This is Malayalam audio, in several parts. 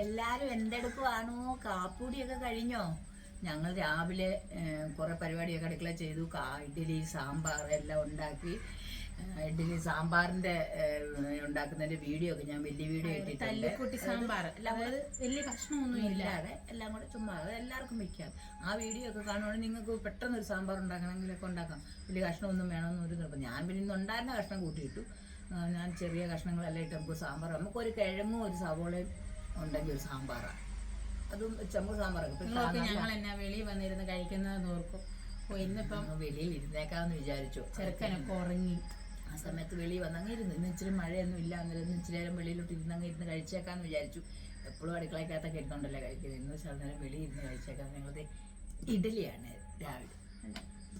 എല്ലാരും എന്തെടുക്കുവാണോ? കാപ്പൂടിയൊക്കെ കഴിഞ്ഞോ? ഞങ്ങൾ രാവിലെ കുറെ പരിപാടിയൊക്കെ അടുക്കള ചെയ്തു. ഇഡ്ഡലി സാമ്പാർ എല്ലാം ഉണ്ടാക്കി. ഇഡ്ഡലി സാമ്പാറിന്റെ ഉണ്ടാക്കുന്നതിന്റെ വീഡിയോ ഒക്കെ ഞാൻ വലിയ വീഡിയോ ഇട്ടിട്ടുണ്ട്. തല്ലിക്കുട്ടി സാമ്പാർ എല്ലാം കൂടെ വലിയ കഷ്ണമൊന്നും ഇല്ലാതെ എല്ലാം കൂടെ ചുമ്മാ എല്ലാവർക്കും വയ്ക്കാം. ആ വീഡിയോ ഒക്കെ കാണുവാണെങ്കിൽ നിങ്ങൾക്ക് പെട്ടെന്ന് ഒരു സാമ്പാർ ഉണ്ടാക്കണമെങ്കിലൊക്കെ ഉണ്ടാക്കാം. വലിയ കഷ്ണമൊന്നും വേണമെന്ന് ഒരു നിർബന്ധം. ഞാൻ പിന്നെ ഇന്ന് ഉണ്ടായിരുന്ന കഷ്ണം കൂട്ടിയിട്ടു. ഞാൻ ചെറിയ കഷ്ണങ്ങളെല്ലാം ഇട്ട് നമുക്ക് സാമ്പാർ, നമുക്കൊരു കിഴങ്ങും ഒരു സവോളയും ഉണ്ടെങ്കിൽ ഒരു സാമ്പാറാണ്. അതും ചമ്മ സാമ്പാറൊക്കെ ഞങ്ങൾ എന്നാ വെളിയിൽ വന്നിരുന്ന് കഴിക്കുന്നത് ഓർക്കും. ഇന്നിപ്പം വെളിയിൽ ഇരുന്നേക്കാന്ന് വിചാരിച്ചു. ചെറുക്കനൊക്കെ ഉറങ്ങി. ആ സമയത്ത് വെളിയിൽ വന്നങ്ങ് ഇരുന്നു. ഇന്ന് ഇച്ചിരി മഴയൊന്നും ഇല്ല, അന്നേരം ഇച്ചിരി നേരം വെളിയിലോട്ട് ഇരുന്നങ്ങ് ഇരുന്ന് കഴിച്ചേക്കാന്ന് വിചാരിച്ചു. എപ്പോഴും അടുക്കളക്കകത്തൊക്കെ ഇരുന്നുണ്ടല്ലേ കഴിക്കുന്നത്. ഇന്ന് ശകലം വെളിയിൽ ഇരുന്ന് കഴിച്ചേക്കാൻ. ഞങ്ങളുടെ ഇഡലിയാണ് രാവിലെ.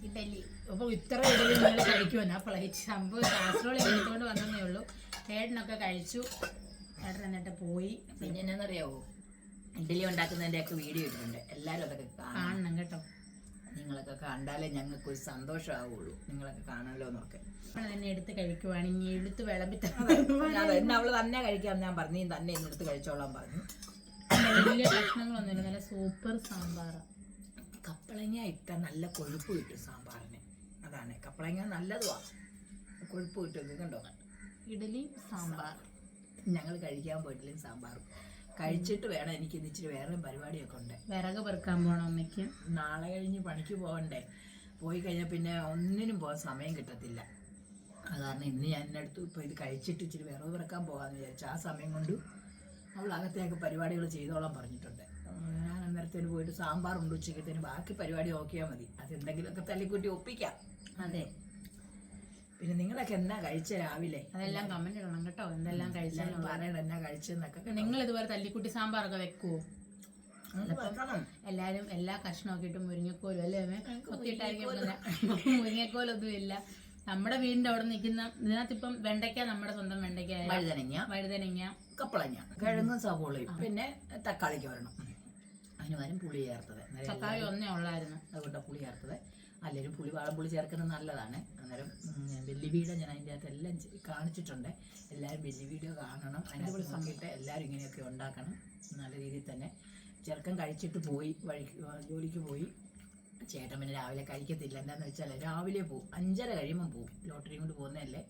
ഇഡലി അപ്പൊ ഇത്ര ഇഡലി നിങ്ങൾ കഴിക്കുമെന്നാ ഫ്ലൈറ്റ് സംഭവം കാസറോളി എടുത്തുകൊണ്ട് വന്നതേ ഉള്ളൂ. ഏട്ടനൊക്കെ കഴിച്ചു. ഏട്ടൻ എന്നിട്ട് പോയി. പിന്നെ എന്നാന്നറിയാവോ, ഇഡലി ഉണ്ടാക്കുന്നതിൻ്റെയൊക്കെ വീഡിയോ ഇട്ടിട്ടുണ്ട്. എല്ലാവരും അതൊക്കെ കാണണം കേട്ടോ. നിങ്ങളൊക്കെ കണ്ടാലേ ഞങ്ങൾക്ക് ഒരു സന്തോഷമാവുള്ളൂ. നിങ്ങളൊക്കെ കാണാമല്ലോ എന്നൊക്കെ തന്നെ എടുത്ത് കഴിക്കുവാണെങ്കിൽ എടുത്ത് വിളമ്പി എന്നെ അവള് തന്നെ കഴിക്കാം ഞാൻ പറഞ്ഞു. നീ തന്നെ ഇന്നെടുത്ത് കഴിച്ചോളാൻ പറഞ്ഞു. വലിയ ഭക്ഷണങ്ങളൊന്നുമില്ല, നല്ല സൂപ്പർ സാമ്പാർ. കപ്പളങ്ങ ഇട്ട നല്ല കൊഴുപ്പ് കിട്ടും സാമ്പാറിന്. അതാണ് കപ്പളങ്ങ നല്ലതുവാ, കൊഴുപ്പ് കിട്ടും. കണ്ടോ, ഇഡലി സാമ്പാർ ഞങ്ങൾ കഴിക്കാൻ പോയിട്ടില്ല. സാമ്പാറും കഴിച്ചിട്ട് വേണം. എനിക്ക് ഇച്ചിരി വേറെ പരിപാടിയൊക്കെ ഉണ്ട്. വിറക് പെറുക്കാൻ പോകണം അമ്മയ്ക്ക്. നാളെ കഴിഞ്ഞ് പണിക്ക് പോകണ്ടേ. പോയി കഴിഞ്ഞാൽ പിന്നെ ഒന്നിനും പോകാൻ സമയം കിട്ടത്തില്ല. അത് കാരണം ഇന്ന് ഞാൻ എന്നെടുത്തു ഇപ്പോൾ ഇത് കഴിച്ചിട്ട് ഇച്ചിരി വിറക് പെറുക്കാൻ പോകാമെന്ന് വിചാരിച്ചു. ആ സമയം കൊണ്ട് അവൾ അകത്തേക്ക് പരിപാടികൾ ചെയ്തോളാൻ പറഞ്ഞിട്ടുണ്ട്. ഞാൻ അന്നേരത്തേന് പോയിട്ട് സാമ്പാറുണ്ട് ഉച്ചക്കത്തേന്, ബാക്കി പരിപാടി നോക്കിയാൽ മതി. അതെന്തെങ്കിലുമൊക്കെ തല്ലിക്കുട്ടി ഒപ്പിക്കാം. അതെ. പിന്നെ നിങ്ങളൊക്കെ എന്നാ കഴിച്ച രാവിലെ? അതെല്ലാം കമന്റ് ഇടണം കേട്ടോ, എന്തെല്ലാം കഴിച്ചാലും പറയണം എന്നാ കഴിച്ചെന്നൊക്കെ. നിങ്ങൾ ഇതുപോലെ തല്ലിക്കുട്ടി സാമ്പാറൊക്കെ വെക്കുവോ? എല്ലാരും എല്ലാ കഷ്ണമൊക്കെ ഇട്ട് മുരിങ്ങക്കോലും അല്ലേ ഒത്തിട്ടായിരിക്കും. മുരിങ്ങക്കോലൊന്നും ഇല്ല. നമ്മുടെ വീടിന്റെ അവിടെ നിൽക്കുന്ന ഇതിനകത്തിപ്പം വെണ്ടയ്ക്ക, നമ്മുടെ സ്വന്തം വെണ്ടയ്ക്ക, വഴുതനങ്ങ, കപ്പളങ്ങ, കിഴങ്ങും സവോളയും, പിന്നെ തക്കാളിക്ക് വരണം. അതിന് വരും പുളി ചേർത്തത്. തക്കാളി ഒന്നേ ഉള്ളായിരുന്നു, അതുകൊണ്ടാണ് പുളി ചേർത്തത്. അല്ലെങ്കിൽ വാളംപുളി ചേർക്കുന്നത് നല്ലതാണ്. അന്നേരം വലിയ വീഡിയോ ഞാൻ അതിൻ്റെ അകത്ത് എല്ലാം കാണിച്ചിട്ടുണ്ട്. എല്ലാവരും വലിയ വീഡിയോ കാണണം. അതിൻ്റെ കൂടെ സമയത്ത് എല്ലാവരും ഇങ്ങനെയൊക്കെ ഉണ്ടാക്കണം. നല്ല രീതിയിൽ തന്നെ. ചെറുക്കൻ കഴിച്ചിട്ട് പോയി, ജോലിക്ക് പോയി. ചേട്ടൻ പിന്നെ രാവിലെ കഴിക്കത്തില്ല. എന്താണെന്ന് വെച്ചാൽ രാവിലെ പോവും, 5:30 കഴിയുമ്പം പോവും. ലോട്ടറി കൊണ്ട് പോകുന്നതല്ലേ,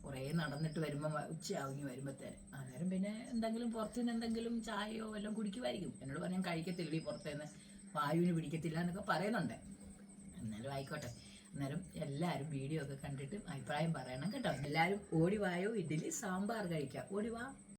കുറേ നടന്നിട്ട് വരുമ്പോൾ ഉച്ചയാവുങ്ങി വരുമ്പോഴത്തേന്. അന്നേരം പിന്നെ എന്തെങ്കിലും പുറത്തുനിന്ന് എന്തെങ്കിലും ചായയോ എല്ലാം കുടിക്കുമായിരിക്കും. എന്നോട് പറഞ്ഞാൽ കഴിക്കത്തില്ല, ഈ പുറത്തുനിന്ന് വായുവിന് പിടിക്കത്തില്ല എന്നൊക്കെ പറയുന്നുണ്ട്. എന്നാലും ആയിക്കോട്ടെ. അന്നേരം എല്ലാവരും വീഡിയോ ഒക്കെ കണ്ടിട്ട് അഭിപ്രായം പറയണം കേട്ടോ. എല്ലാവരും ഓടിവായോ, ഇഡ്ഡലി സാമ്പാർ കഴിക്കാം. ഓടിവാ.